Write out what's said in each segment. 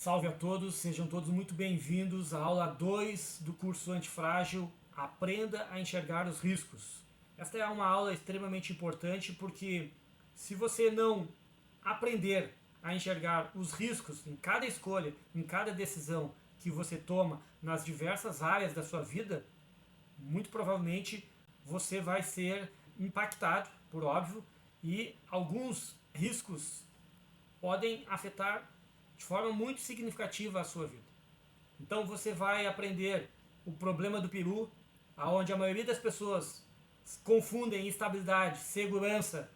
Salve a todos, sejam todos muito bem-vindos à aula 2 do curso Antifrágil, Aprenda a Enxergar os Riscos. Esta é uma aula extremamente importante porque se você não aprender a enxergar os riscos em cada escolha, em cada decisão que você toma nas diversas áreas da sua vida, muito provavelmente você vai ser impactado, por óbvio, e alguns riscos podem afetar de forma muito significativa a sua vida. Então você vai aprender o problema do peru, onde a maioria das pessoas confundem estabilidade, segurança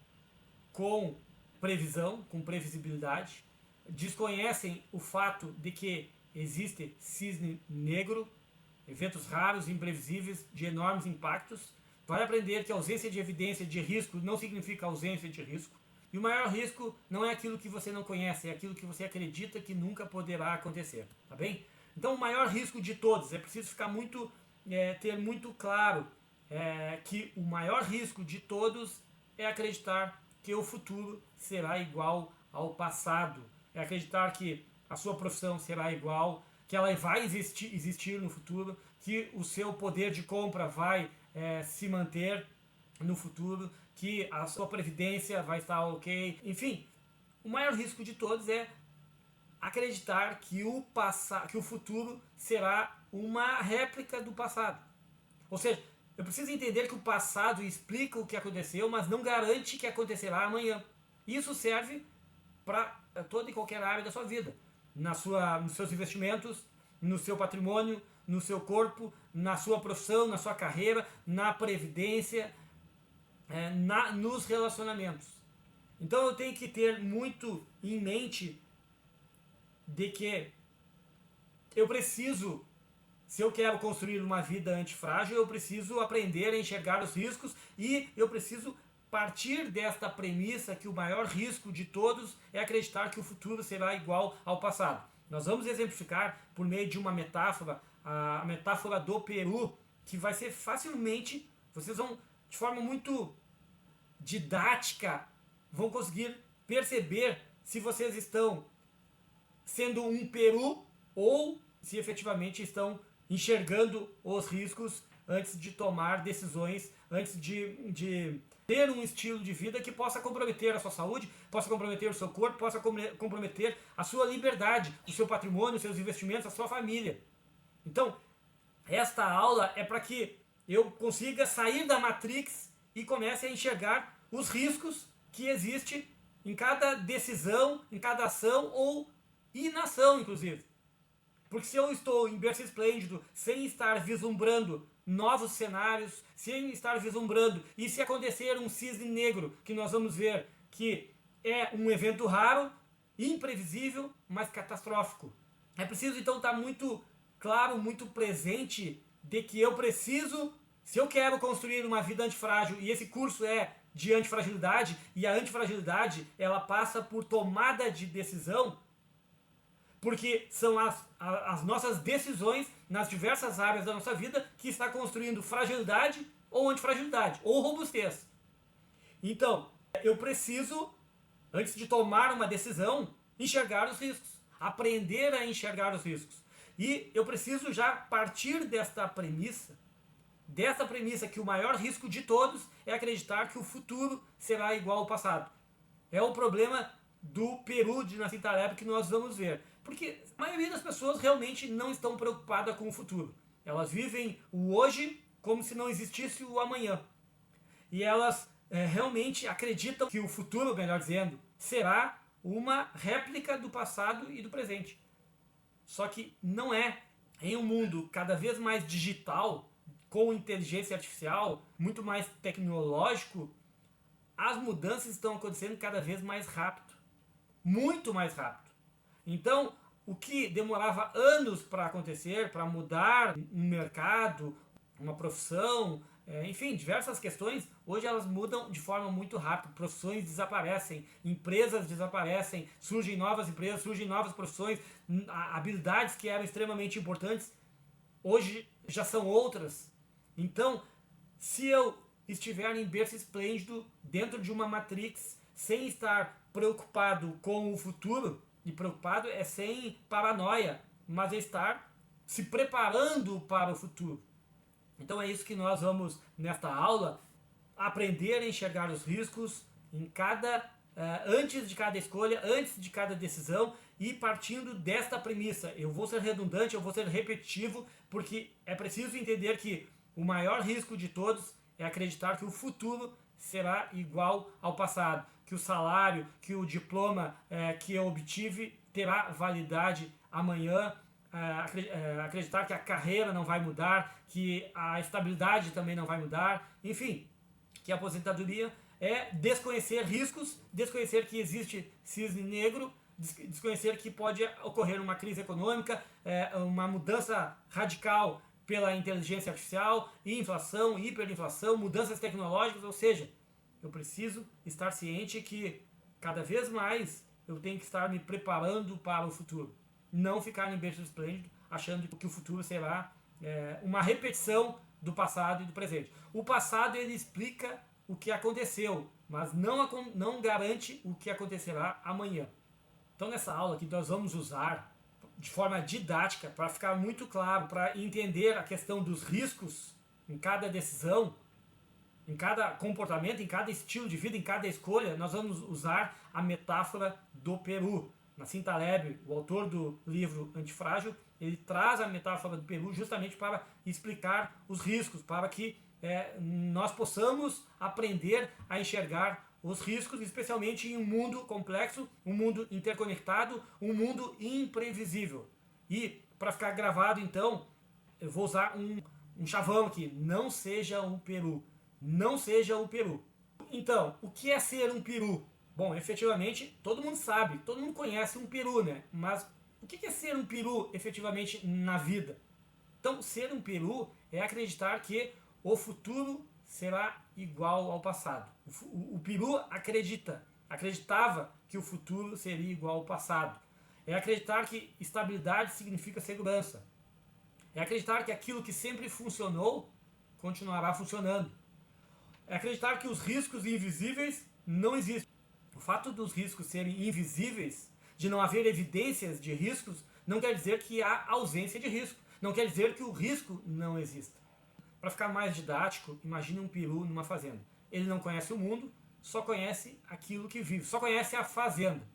com previsão, com previsibilidade, desconhecem o fato de que existe cisne negro, eventos raros, imprevisíveis, de enormes impactos. Vai aprender que a ausência de evidência de risco não significa ausência de risco. E o maior risco não é aquilo que você não conhece, é aquilo que você acredita que nunca poderá acontecer, tá bem? Então o maior risco de todos, é preciso ficar ter muito claro que o maior risco de todos é acreditar que o futuro será igual ao passado, é acreditar que a sua profissão será igual, que ela vai existir no futuro, que o seu poder de compra vai se manter no futuro, que a sua previdência vai estar ok. Enfim, o maior risco de todos é acreditar que o futuro será uma réplica do passado. Ou seja, eu preciso entender que o passado explica o que aconteceu, mas não garante que acontecerá amanhã. Isso serve para toda e qualquer área da sua vida. Nos seus investimentos, no seu patrimônio, no seu corpo, na sua profissão, na sua carreira, na previdência, nos relacionamentos. Então eu tenho que ter muito em mente de que eu preciso, se eu quero construir uma vida antifrágil, eu preciso aprender a enxergar os riscos e eu preciso partir desta premissa que o maior risco de todos é acreditar que o futuro será igual ao passado. Nós vamos exemplificar por meio de uma metáfora, a metáfora do peru, que vai ser facilmente, vocês vão de forma muito didática, vão conseguir perceber se vocês estão sendo um peru ou se efetivamente estão enxergando os riscos antes de tomar decisões, antes de ter um estilo de vida que possa comprometer a sua saúde, possa comprometer o seu corpo, possa comprometer a sua liberdade, o seu patrimônio, os seus investimentos, a sua família. Então, esta aula é para que eu consiga sair da Matrix e comece a enxergar os riscos que existem em cada decisão, em cada ação ou inação, inclusive. Porque se eu estou em berço esplêndido, sem estar vislumbrando novos cenários, sem estar vislumbrando, e se acontecer um cisne negro, que nós vamos ver que é um evento raro, imprevisível, mas catastrófico. É preciso então estar muito claro, muito presente de que eu preciso, se eu quero construir uma vida antifrágil, e esse curso é de antifragilidade, e a antifragilidade ela passa por tomada de decisão, porque são as nossas decisões nas diversas áreas da nossa vida que está construindo fragilidade ou antifragilidade, ou robustez. Então, eu preciso, antes de tomar uma decisão, enxergar os riscos, aprender a enxergar os riscos. E eu preciso já partir desta premissa que o maior risco de todos é acreditar que o futuro será igual ao passado. É o problema do peru de Nassim Taleb que nós vamos ver. Porque a maioria das pessoas realmente não estão preocupadas com o futuro. Elas vivem o hoje como se não existisse o amanhã. E elas realmente acreditam que o futuro, melhor dizendo, será uma réplica do passado e do presente. Só que não é. Em um mundo cada vez mais digital, com inteligência artificial, muito mais tecnológico, as mudanças estão acontecendo cada vez mais rápido. Muito mais rápido. Então, o que demorava anos para acontecer, para mudar um mercado, uma profissão, enfim, diversas questões, hoje elas mudam de forma muito rápida. Profissões desaparecem, empresas desaparecem, surgem novas empresas, surgem novas profissões, habilidades que eram extremamente importantes, hoje já são outras. Então, se eu estiver em berço esplêndido, dentro de uma matrix, sem estar preocupado com o futuro, E preocupado é sem paranoia, mas é estar se preparando para o futuro. Então é isso que nós vamos, nesta aula, aprender a enxergar os riscos em antes de cada escolha, antes de cada decisão, e partindo desta premissa. Eu vou ser redundante, eu vou ser repetitivo, porque é preciso entender que o maior risco de todos é acreditar que o futuro será igual ao passado, que o salário, que o diploma que eu obtive terá validade amanhã, acreditar que a carreira não vai mudar, que a estabilidade também não vai mudar, enfim, que a aposentadoria é desconhecer riscos, desconhecer que existe cisne negro, desconhecer que pode ocorrer uma crise econômica, uma mudança radical pela inteligência artificial, inflação, hiperinflação, mudanças tecnológicas, ou seja, eu preciso estar ciente que cada vez mais eu tenho que estar me preparando para o futuro. Não ficar em berço esplêndido achando que o futuro será uma repetição do passado e do presente. O passado ele explica o que aconteceu, mas não garante o que acontecerá amanhã. Então nessa aula aqui nós vamos usar de forma didática para ficar muito claro, para entender a questão dos riscos em cada decisão, em cada comportamento, em cada estilo de vida, em cada escolha. Nós vamos usar a metáfora do peru. Nassim Taleb, o autor do livro Antifrágil, ele traz a metáfora do peru justamente para explicar os riscos, para que nós possamos aprender a enxergar os riscos, especialmente em um mundo complexo, um mundo interconectado, um mundo imprevisível. E, para ficar gravado então, eu vou usar um chavão aqui: não seja um peru. Não seja um peru. Então, o que é ser um peru? Bom, efetivamente, todo mundo sabe, todo mundo conhece um peru, né? Mas o que é ser um peru, efetivamente, na vida? Então, ser um peru é acreditar que o futuro será igual ao passado. O peru acreditava que o futuro seria igual ao passado. É acreditar que estabilidade significa segurança. É acreditar que aquilo que sempre funcionou continuará funcionando. É acreditar que os riscos invisíveis não existem. O fato dos riscos serem invisíveis, de não haver evidências de riscos, não quer dizer que há ausência de risco. Não quer dizer que o risco não exista. Para ficar mais didático, imagine um peru numa fazenda. Ele não conhece o mundo, só conhece aquilo que vive, só conhece a fazenda.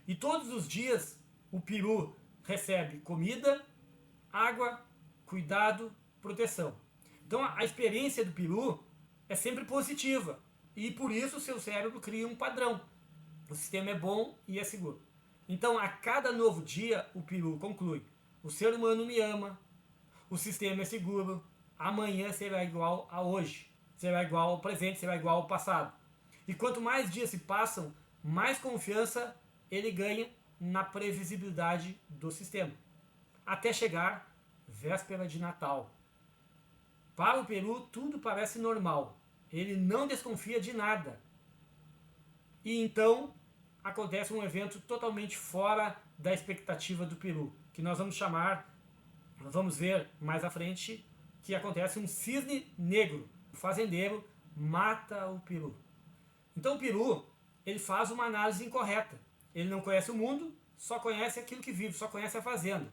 E todos os dias o peru recebe comida, água, cuidado, proteção. Então a experiência do peru é sempre positiva e por isso o seu cérebro cria um padrão. O sistema é bom e é seguro. Então a cada novo dia o peru conclui: o ser humano me ama, o sistema é seguro, amanhã será igual a hoje, será igual ao presente, será igual ao passado. E quanto mais dias se passam, mais confiança ele ganha na previsibilidade do sistema. Até chegar véspera de Natal. Para o peru tudo parece normal. Ele não desconfia de nada. E então acontece um evento totalmente fora da expectativa do peru, que nós vamos ver mais à frente, que acontece um cisne negro. O fazendeiro mata o peru. Então o peru, ele faz uma análise incorreta. Ele não conhece o mundo, só conhece aquilo que vive, só conhece a fazenda.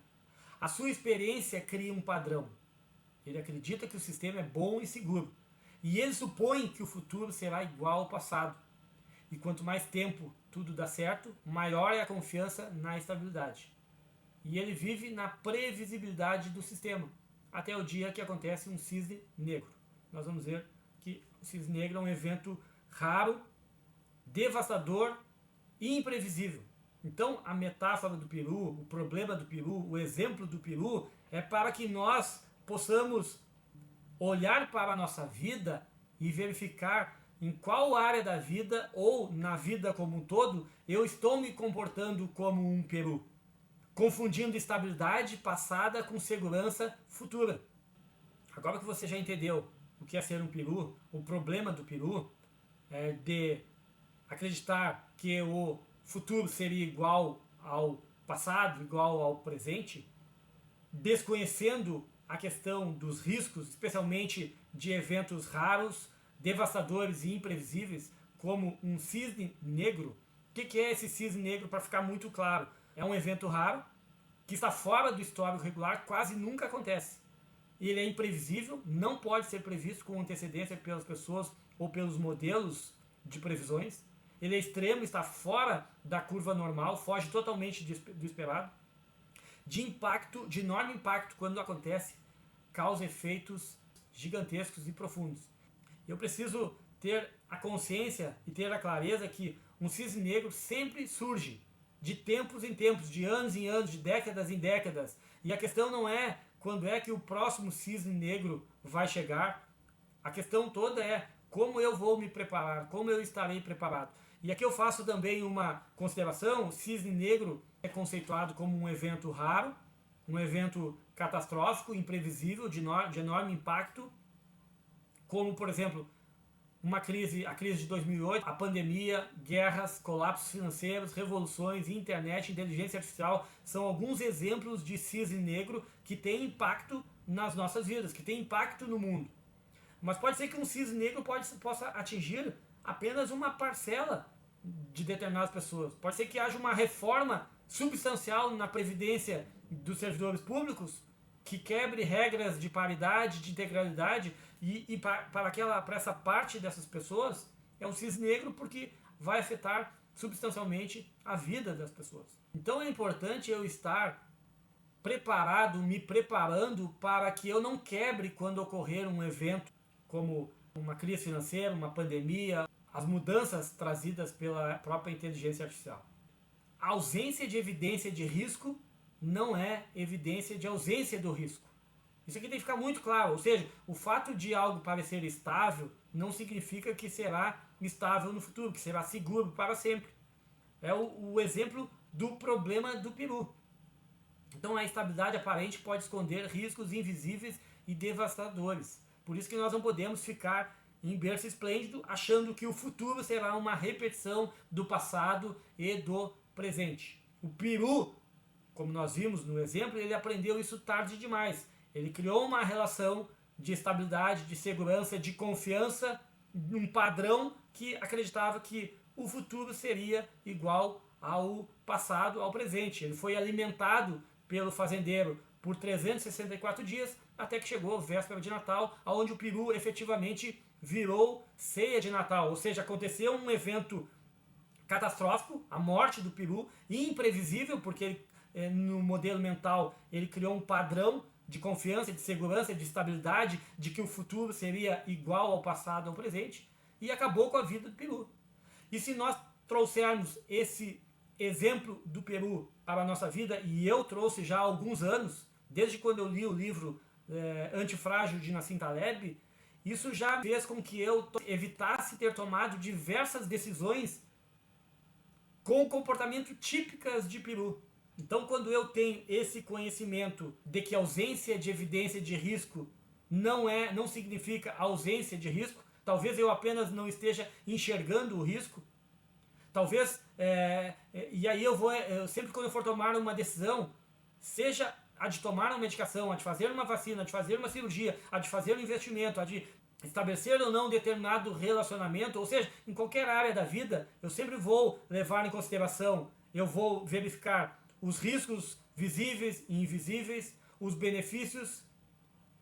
A sua experiência cria um padrão. Ele acredita que o sistema é bom e seguro. E ele supõe que o futuro será igual ao passado. E quanto mais tempo tudo dá certo, maior é a confiança na estabilidade. E ele vive na previsibilidade do sistema, até o dia que acontece um cisne negro. Nós vamos ver que o cisne negro é um evento raro, devastador e imprevisível. Então a metáfora do peru, o problema do peru, o exemplo do peru é para que nós possamos olhar para a nossa vida e verificar em qual área da vida ou na vida como um todo eu estou me comportando como um peru, confundindo estabilidade passada com segurança futura. Agora que você já entendeu o que é ser um peru, o problema do peru é de acreditar que o futuro seria igual ao passado, igual ao presente, desconhecendo a questão dos riscos, especialmente de eventos raros, devastadores e imprevisíveis, como um cisne negro. O que é esse cisne negro? Para ficar muito claro, é um evento raro, que está fora do histórico regular, quase nunca acontece. Ele é imprevisível, não pode ser previsto com antecedência pelas pessoas ou pelos modelos de previsões. Ele é extremo, está fora da curva normal, foge totalmente do esperado. De enorme impacto quando acontece, causa efeitos gigantescos e profundos. Eu preciso ter a consciência e ter a clareza que um cisne negro sempre surge, de tempos em tempos, de anos em anos, de décadas em décadas. E a questão não é quando é que o próximo cisne negro vai chegar. A questão toda é como eu vou me preparar, como eu estarei preparado. E aqui eu faço também uma consideração: o cisne negro é conceituado como um evento raro, um evento catastrófico, imprevisível, de enorme impacto, como, por exemplo, a crise de 2008, a pandemia, guerras, colapsos financeiros, revoluções, internet, inteligência artificial, são alguns exemplos de cisne negro que tem impacto nas nossas vidas, que tem impacto no mundo. Mas pode ser que um cisne negro possa atingir apenas uma parcela de determinadas pessoas. Pode ser que haja uma reforma substancial na previdência dos servidores públicos que quebre regras de paridade, de integralidade, e para essa parte dessas pessoas é um cisne negro, porque vai afetar substancialmente a vida das pessoas. Então é importante eu estar preparado, me preparando para que eu não quebre quando ocorrer um evento como uma crise financeira, uma pandemia, as mudanças trazidas pela própria inteligência artificial. A ausência de evidência de risco não é evidência de ausência do risco. Isso aqui tem que ficar muito claro, ou seja, o fato de algo parecer estável não significa que será estável no futuro, que será seguro para sempre. É o exemplo do problema do peru. Então a estabilidade aparente pode esconder riscos invisíveis e devastadores. Por isso que nós não podemos ficar em berço esplêndido achando que o futuro será uma repetição do passado e do presente. O peru, como nós vimos no exemplo, ele aprendeu isso tarde demais. Ele criou uma relação de estabilidade, de segurança, de confiança, um padrão que acreditava que o futuro seria igual ao passado, ao presente. Ele foi alimentado pelo fazendeiro por 364 dias, até que chegou a véspera de Natal, onde o peru efetivamente virou ceia de Natal. Ou seja, aconteceu um evento catastrófico, a morte do peru, imprevisível, porque ele, no modelo mental ele criou um padrão de confiança, de segurança, de estabilidade, de que o futuro seria igual ao passado, ao presente, e acabou com a vida do peru. E se nós trouxermos esse exemplo do peru para a nossa vida, e eu trouxe já há alguns anos, desde quando eu li o livro Antifrágil de Nassim Taleb, isso já fez com que eu evitasse ter tomado diversas decisões com comportamento típicas de peru. Então, quando eu tenho esse conhecimento de que ausência de evidência de risco não significa ausência de risco, talvez eu apenas não esteja enxergando o risco, talvez, e aí sempre quando eu for tomar uma decisão, seja a de tomar uma medicação, a de fazer uma vacina, a de fazer uma cirurgia, a de fazer um investimento, a de estabelecer ou não um determinado relacionamento, ou seja, em qualquer área da vida, eu sempre vou levar em consideração, eu vou verificar os riscos visíveis e invisíveis, os benefícios,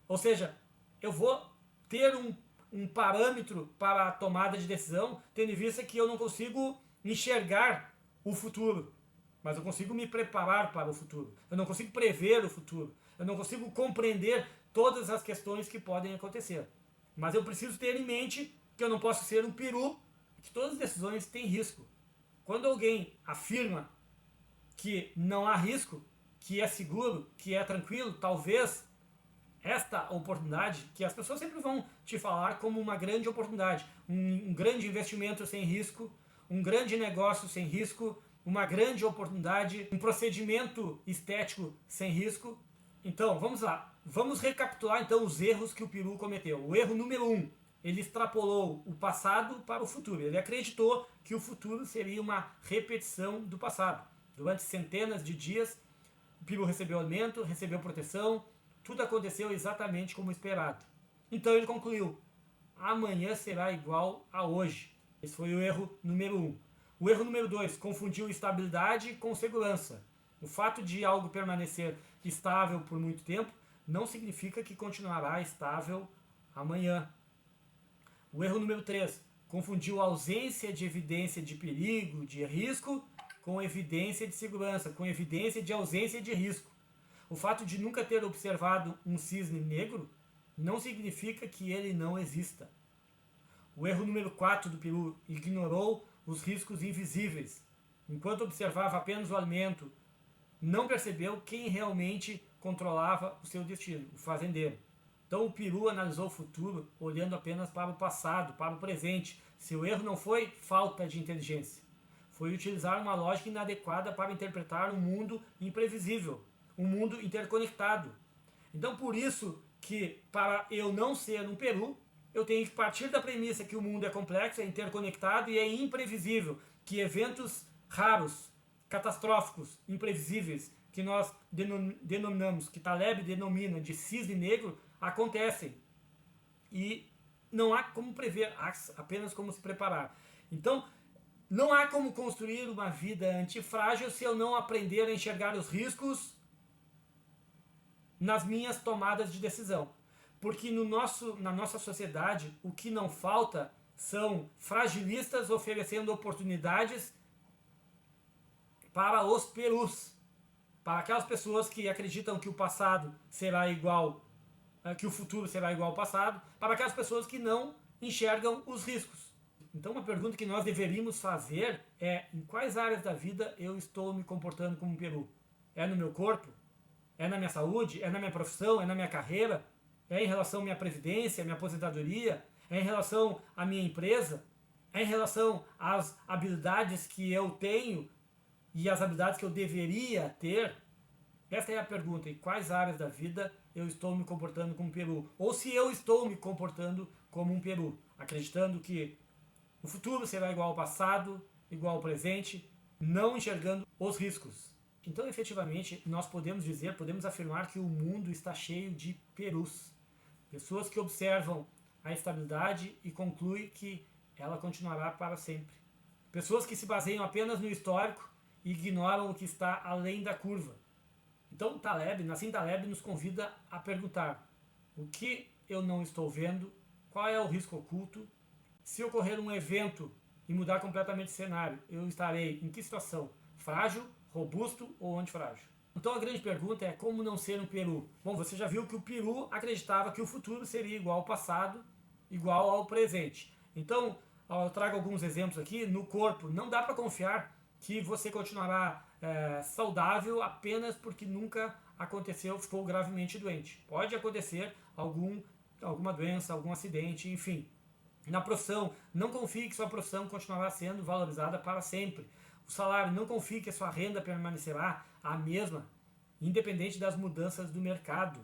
ou seja, eu vou ter um parâmetro para a tomada de decisão, tendo em vista que eu não consigo enxergar o futuro, mas eu consigo me preparar para o futuro. Eu não consigo prever o futuro. Eu não consigo compreender todas as questões que podem acontecer. Mas eu preciso ter em mente que eu não posso ser um peru, que todas as decisões têm risco. Quando alguém afirma que não há risco, que é seguro, que é tranquilo, talvez esta oportunidade, que as pessoas sempre vão te falar como uma grande oportunidade, um grande investimento sem risco, um grande negócio sem risco, uma grande oportunidade, um procedimento estético sem risco. Então, vamos lá. Vamos recapitular então os erros que o peru cometeu. O erro número 1, ele extrapolou o passado para o futuro. Ele acreditou que o futuro seria uma repetição do passado. Durante centenas de dias, o peru recebeu alimento, recebeu proteção, tudo aconteceu exatamente como esperado. Então ele concluiu, amanhã será igual a hoje. Esse foi o erro número 1. O erro número 2, confundiu estabilidade com segurança. O fato de algo permanecer estável por muito tempo não significa que continuará estável amanhã. O erro número 3. Confundiu ausência de evidência de perigo, de risco, com evidência de segurança, com evidência de ausência de risco. O fato de nunca ter observado um cisne negro não significa que ele não exista. O erro número 4 do peru. Ignorou os riscos invisíveis. Enquanto observava apenas o alimento, não percebeu quem realmente controlava o seu destino, o fazendeiro. Então o peru analisou o futuro olhando apenas para o passado, para o presente. Seu erro não foi falta de inteligência. Foi utilizar uma lógica inadequada para interpretar um mundo imprevisível, um mundo interconectado. Então por isso que, para eu não ser um peru, eu tenho que partir da premissa que o mundo é complexo, é interconectado e é imprevisível, que eventos raros, catastróficos, imprevisíveis, que nós denominamos, que Taleb denomina de cisne negro, acontecem. E não há como prever, há apenas como se preparar. Então, não há como construir uma vida antifrágil se eu não aprender a enxergar os riscos nas minhas tomadas de decisão. Porque na nossa sociedade, o que não falta são fragilistas oferecendo oportunidades para os perus, para aquelas pessoas que acreditam que o passado será igual, que o futuro será igual ao passado, para aquelas pessoas que não enxergam os riscos. Então uma pergunta que nós deveríamos fazer é: em quais áreas da vida eu estou me comportando como um peru? É no meu corpo? É na minha saúde? É na minha profissão? É na minha carreira? É em relação à minha previdência, à minha aposentadoria? É em relação à minha empresa? É em relação às habilidades que eu tenho e as habilidades que eu deveria ter? Essa é a pergunta: em quais áreas da vida eu estou me comportando como um peru? Ou se eu estou me comportando como um peru, acreditando que o futuro será igual ao passado, igual ao presente, não enxergando os riscos. Então, efetivamente, nós podemos afirmar que o mundo está cheio de perus. Pessoas que observam a estabilidade e concluem que ela continuará para sempre. Pessoas que se baseiam apenas no histórico e ignoram o que está além da curva. Então, Nassim Taleb nos convida a perguntar: o que eu não estou vendo? Qual é o risco oculto? Se ocorrer um evento e mudar completamente o cenário, eu estarei em que situação? Frágil, robusto ou antifrágil? Então a grande pergunta é: como não ser um peru? Bom, você já viu que o peru acreditava que o futuro seria igual ao passado, igual ao presente. Então, eu trago alguns exemplos aqui. No corpo, não dá para confiar que você continuará saudável apenas porque nunca ficou gravemente doente. Pode acontecer alguma doença, algum acidente, enfim. Na profissão, não confie que sua profissão continuará sendo valorizada para sempre. O salário, não confie que a sua renda permanecerá a mesma, independente das mudanças do mercado.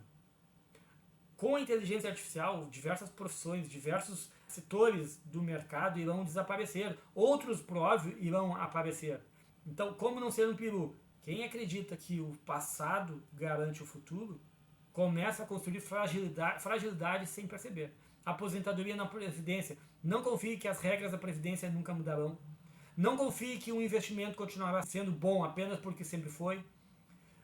Com a inteligência artificial, diversas profissões, diversos setores do mercado irão desaparecer. Outros, por óbvio, irão aparecer. Então, como não ser um peru? Quem acredita que o passado garante o futuro, começa a construir fragilidade sem perceber. Aposentadoria na Previdência. Não confie que as regras da Previdência nunca mudarão. Não confie que um investimento continuará sendo bom apenas porque sempre foi.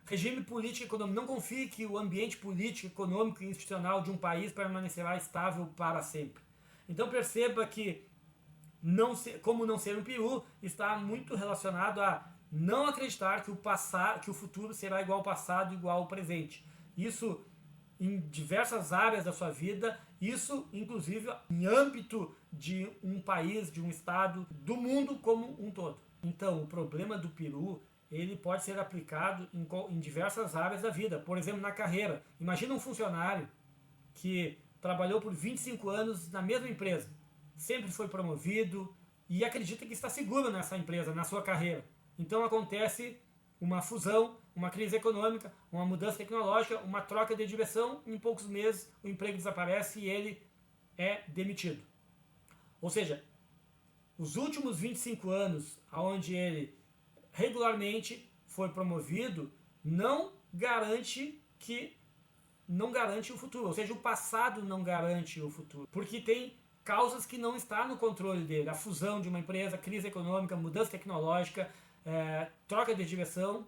Regime político e econômico. Não confie que o ambiente político, econômico e institucional de um país permanecerá estável para sempre. Então perceba que como não ser um peru está muito relacionado a não acreditar que o futuro será igual ao passado, igual ao presente. Isso em diversas áreas da sua vida, isso inclusive em âmbito de um país, de um estado, do mundo como um todo. Então o problema do peru, ele pode ser aplicado em diversas áreas da vida. Por exemplo, na carreira. Imagina um funcionário que trabalhou por 25 anos na mesma empresa, sempre foi promovido e acredita que está seguro nessa empresa, na sua carreira. Então acontece uma fusão, uma crise econômica, uma mudança tecnológica, uma troca de direção, em poucos meses o emprego desaparece e ele é demitido. Ou seja, os últimos 25 anos, onde ele regularmente foi promovido, não garante o futuro. Ou seja, o passado não garante o futuro. Porque tem causas que não estão no controle dele. A fusão de uma empresa, crise econômica, mudança tecnológica, troca de direção.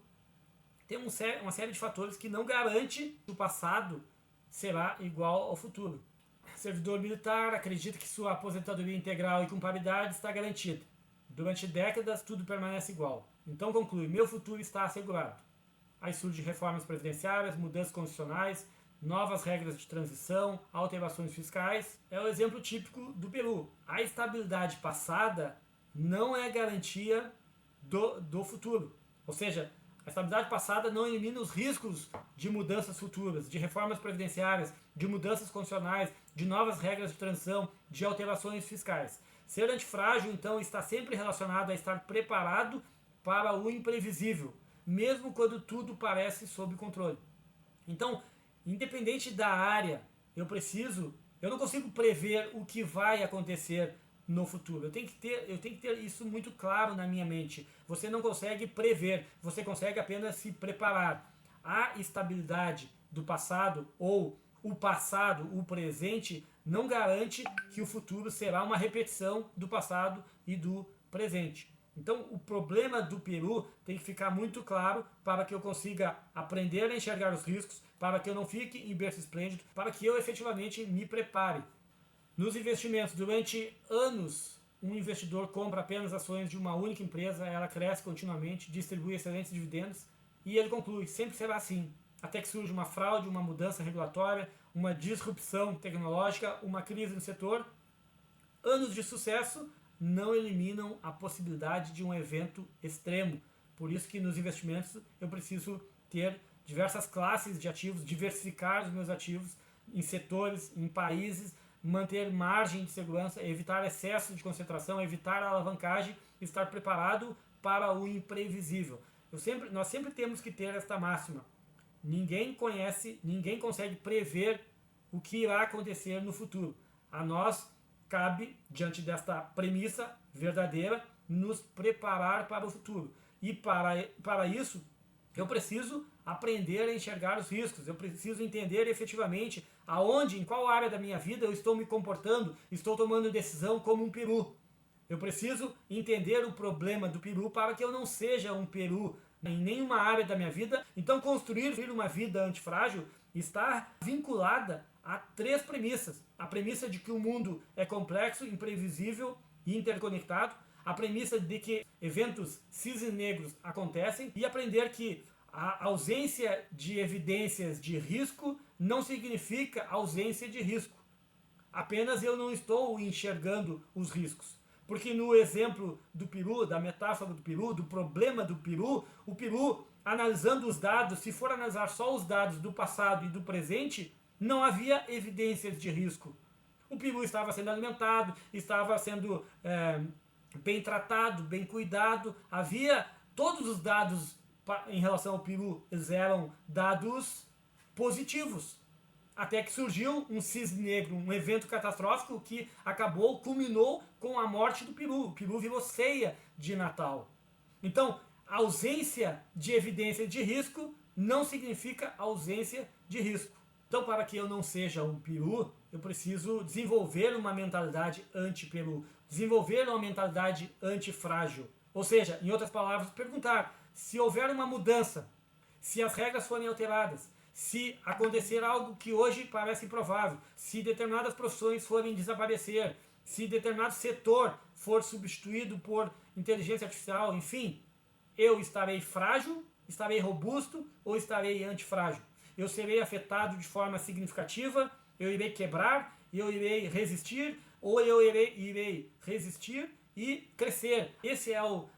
tem uma série de fatores que não garante que o passado será igual ao futuro. Servidor militar acredita que sua aposentadoria integral e com paridade está garantida. Durante décadas, tudo permanece igual. Então conclui, meu futuro está assegurado. Aí surgem reformas previdenciárias, mudanças constitucionais, novas regras de transição, alterações fiscais. É o exemplo típico do Peru. A estabilidade passada não é garantia do futuro. Ou seja, a estabilidade passada não elimina os riscos de mudanças futuras, de reformas previdenciárias, de mudanças constitucionais, de novas regras de transição, de alterações fiscais. Ser antifrágil, então, está sempre relacionado a estar preparado para o imprevisível, mesmo quando tudo parece sob controle. Então, independente da área, eu não consigo prever o que vai acontecer no futuro. Eu tenho que ter isso muito claro na minha mente. Você não consegue prever, você consegue apenas se preparar. A estabilidade do passado ou o passado, o presente, não garante que o futuro será uma repetição do passado e do presente. Então, o problema do Peru tem que ficar muito claro para que eu consiga aprender a enxergar os riscos, para que eu não fique em berço esplêndido, para que eu efetivamente me prepare. Nos investimentos, durante anos, um investidor compra apenas ações de uma única empresa, ela cresce continuamente, distribui excelentes dividendos e ele conclui, sempre será assim. Até que surge uma fraude, uma mudança regulatória, uma disrupção tecnológica, uma crise no setor. Anos de sucesso não eliminam a possibilidade de um evento extremo. Por isso que nos investimentos eu preciso ter diversas classes de ativos, diversificar os meus ativos em setores, em países, manter margem de segurança, evitar excesso de concentração, evitar a alavancagem, estar preparado para o imprevisível. Nós sempre temos que ter esta máxima. Ninguém consegue prever o que irá acontecer no futuro. A nós cabe, diante desta premissa verdadeira, nos preparar para o futuro. E para isso, eu preciso aprender a enxergar os riscos. Eu preciso entender efetivamente aonde, em qual área da minha vida eu estou me comportando, estou tomando decisão como um peru. Eu preciso entender o problema do peru para que eu não seja um peru em nenhuma área da minha vida. Então, construir uma vida antifrágil está vinculada a 3 premissas. A premissa de que o mundo é complexo, imprevisível e interconectado. A premissa de que eventos cisnes negros acontecem. E aprender que a ausência de evidências de risco não significa ausência de risco. Apenas eu não estou enxergando os riscos. Porque no exemplo do peru, da metáfora do peru, do problema do peru, o peru, analisando os dados, se for analisar só os dados do passado e do presente, não havia evidências de risco. O peru estava sendo alimentado, estava sendo bem tratado, bem cuidado, havia todos os dados em relação ao peru, eles eram dados positivos. Até que surgiu um cisne negro, um evento catastrófico que culminou com a morte do peru. O peru virou ceia de Natal. Então, a ausência de evidência de risco não significa ausência de risco. Então, para que eu não seja um peru, eu preciso desenvolver uma mentalidade anti-peru, desenvolver uma mentalidade antifrágil. Ou seja, em outras palavras, perguntar se houver uma mudança, se as regras forem alteradas, se acontecer algo que hoje parece improvável, se determinadas profissões forem desaparecer, se determinado setor for substituído por inteligência artificial, enfim, eu estarei frágil, estarei robusto ou estarei antifrágil? Eu serei afetado de forma significativa, eu irei quebrar, eu irei resistir, ou eu irei resistir e crescer. Esse é o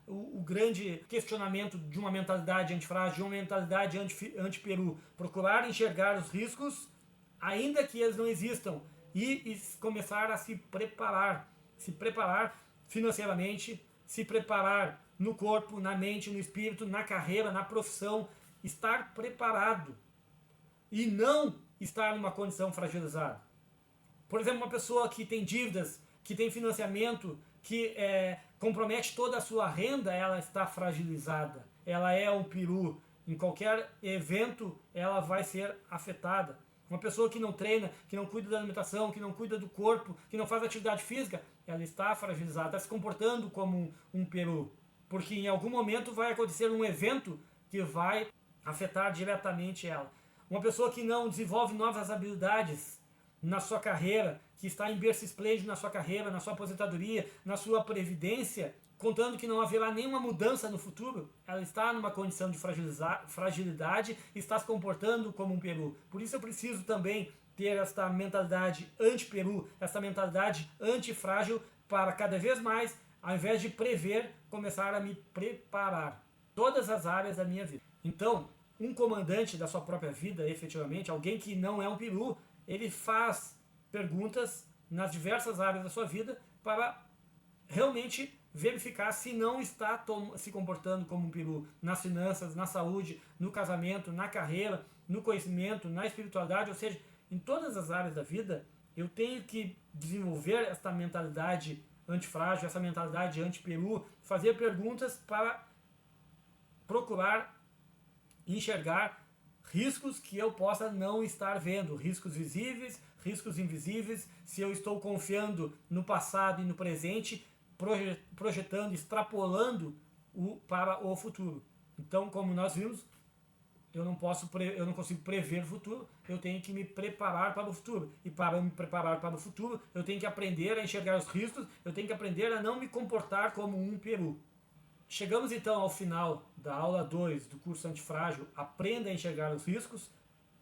grande questionamento de uma mentalidade antifrágil, de uma mentalidade anti-peru. Procurar enxergar os riscos, ainda que eles não existam, e começar a se preparar financeiramente, se preparar no corpo, na mente, no espírito, na carreira, na profissão, estar preparado e não estar numa condição fragilizada. Por exemplo, uma pessoa que tem dívidas, que tem financiamento, que compromete toda a sua renda, ela está fragilizada. Ela é um peru. Em qualquer evento, ela vai ser afetada. Uma pessoa que não treina, que não cuida da alimentação, que não cuida do corpo, que não faz atividade física, ela está fragilizada, está se comportando como um peru. Porque em algum momento vai acontecer um evento que vai afetar diretamente ela. Uma pessoa que não desenvolve novas habilidades na sua carreira, que está em berço esplêndido na sua carreira, na sua aposentadoria, na sua previdência, contando que não haverá nenhuma mudança no futuro, ela está numa condição de fragilidade e está se comportando como um peru. Por isso eu preciso também ter esta mentalidade anti-peru, esta mentalidade antifrágil, para cada vez mais, ao invés de prever, começar a me preparar. Todas as áreas da minha vida. Então, um comandante da sua própria vida, efetivamente, alguém que não é um peru, ele faz perguntas nas diversas áreas da sua vida para realmente verificar se não está se comportando como um peru nas finanças, na saúde, no casamento, na carreira, no conhecimento, na espiritualidade, ou seja, em todas as áreas da vida, eu tenho que desenvolver essa mentalidade antifrágil, essa mentalidade anti-peru, fazer perguntas para procurar enxergar riscos que eu possa não estar vendo, riscos visíveis, riscos invisíveis, se eu estou confiando no passado e no presente, projetando, extrapolando para o futuro. Então, como nós vimos, eu não consigo prever o futuro, eu tenho que me preparar para o futuro. E para me preparar para o futuro, eu tenho que aprender a enxergar os riscos, eu tenho que aprender a não me comportar como um peru. Chegamos então ao final da aula 2 do curso Antifrágil, Aprenda a Enxergar os Riscos,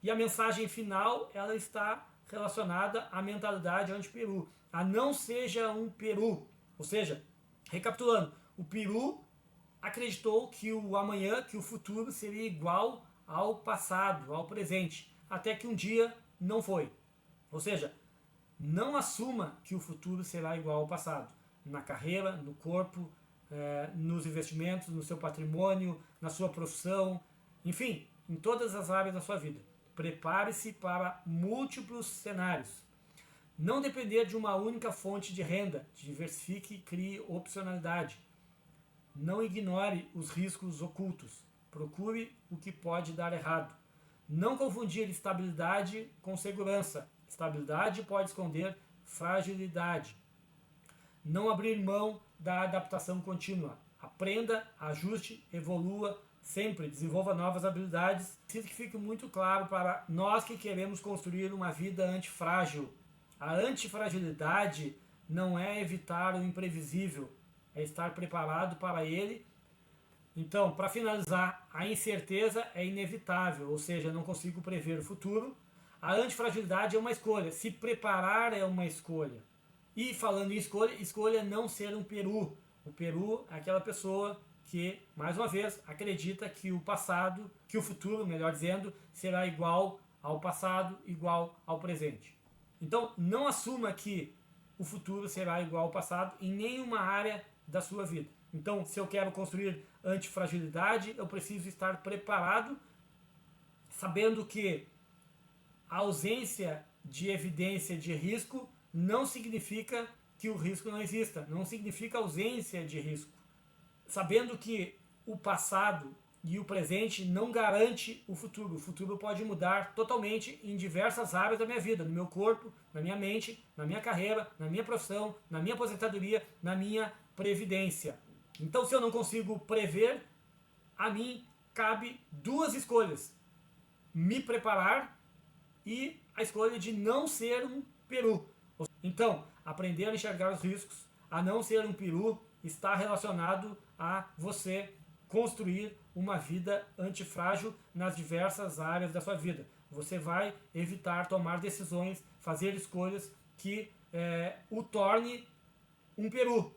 e a mensagem final ela está relacionada à mentalidade anti-peru, a não seja um peru. Ou seja, recapitulando, o peru acreditou que o amanhã, que o futuro seria igual ao passado, ao presente, até que um dia não foi. Ou seja, não assuma que o futuro será igual ao passado, na carreira, no corpo, nos investimentos, no seu patrimônio, na sua profissão, enfim, em todas as áreas da sua vida. Prepare-se para múltiplos cenários. Não depender de uma única fonte de renda. Diversifique e crie opcionalidade. Não ignore os riscos ocultos. Procure o que pode dar errado. Não confundir estabilidade com segurança. Estabilidade pode esconder fragilidade. Não abrir mão da adaptação contínua. Aprenda, ajuste, evolua sempre, desenvolva novas habilidades. Preciso que fique muito claro para nós que queremos construir uma vida antifrágil. A antifragilidade não é evitar o imprevisível, é estar preparado para ele. Então, para finalizar, a incerteza é inevitável, ou seja, não consigo prever o futuro. A antifragilidade é uma escolha, se preparar é uma escolha. E falando em escolha, escolha não ser um peru. O peru é aquela pessoa que, mais uma vez, acredita que o passado, que o futuro, melhor dizendo, será igual ao passado, igual ao presente. Então, não assuma que o futuro será igual ao passado em nenhuma área da sua vida. Então, se eu quero construir antifragilidade, eu preciso estar preparado, sabendo que a ausência de evidência de risco não significa que o risco não exista, não significa ausência de risco. Sabendo que o passado e o presente não garante o futuro pode mudar totalmente em diversas áreas da minha vida, no meu corpo, na minha mente, na minha carreira, na minha profissão, na minha aposentadoria, na minha previdência. Então, se eu não consigo prever, a mim cabe duas escolhas: me preparar e a escolha de não ser um peru. Então, aprender a enxergar os riscos, a não ser um peru, está relacionado a você construir uma vida antifrágil nas diversas áreas da sua vida. Você vai evitar tomar decisões, fazer escolhas que o torne um peru.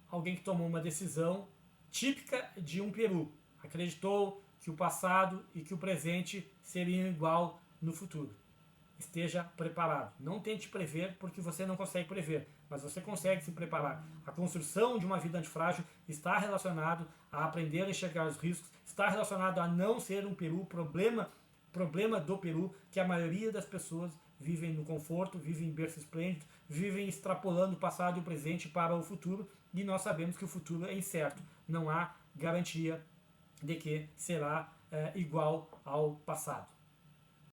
Alguém que tomou uma decisão típica de um peru. Acreditou que o passado e que o presente seriam igual no futuro. Esteja preparado. Não tente prever, porque você não consegue prever, mas você consegue se preparar. A construção de uma vida antifrágil está relacionado a aprender a enxergar os riscos, está relacionado a não ser um peru. Problema do peru, que a maioria das pessoas vivem no conforto, vivem em berço esplêndido, vivem extrapolando o passado e o presente para o futuro, e nós sabemos que o futuro é incerto. Não há garantia de que será igual ao passado.